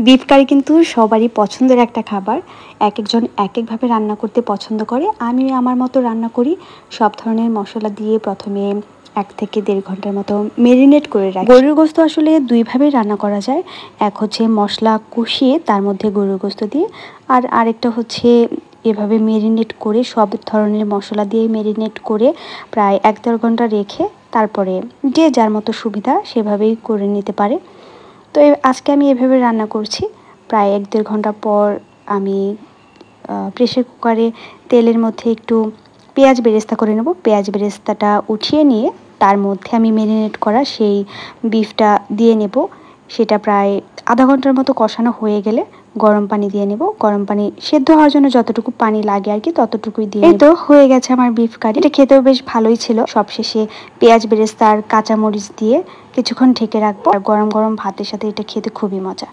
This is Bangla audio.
বিফ কারি কিন্তু সবারই পছন্দের একটা খাবার। একেকজন একেকভাবে রান্না করতে পছন্দ করে। আমি আমার মতো রান্না করি। সব ধরনের মশলা দিয়ে প্রথমে 1 থেকে 1.5 ঘন্টার মতো মেরিনেট করে রাখি। গরুর গোশত আসলে 2 ভাবে রান্না করা যায়। এক হচ্ছে মশলা কষিয়ে তার মধ্যে গরুর গোশত দিয়ে, আর আরেকটা হচ্ছে এভাবে মেরিনেট করে সব ধরনের মশলা দিয়ে মেরিনেট করে প্রায় 1-1.5 ঘন্টা রেখে তারপরে যে যার মতো সুবিধা সেভাবেই করে নিতে পারে। তো আজকে আমি এভাবে রান্না করছি। প্রায় 1-1.5 ঘন্টা পর আমি প্রেসার কুকারে তেলের মধ্যে একটু পেঁয়াজ বেরেস্তা করে নেব। পেঁয়াজ বেরেস্তাটা উঠিয়ে নিয়ে তার মধ্যে আমি মেরিনেট করা সেই বিফটা দিয়ে নেব। সেটা প্রায় আধা ঘন্টার মতো কষানো হয়ে গেলে গরম পানি দিয়ে নেব। গরম পানি সেদ্ধ হওয়ার জন্য যতটুকু পানি লাগে আর কি ততটুকুই দিয়ে। এই তো হয়ে গেছে আমার বিফ কারি। এটা খেতেও বেশ ভালোই ছিল। সবশেষে পেঁয়াজ বেরেস্তা আর কাঁচামরিচ দিয়ে কিছুক্ষণ ঢেকে রাখবো। আর গরম গরম ভাতের সাথে এটা খেতে খুবই মজা।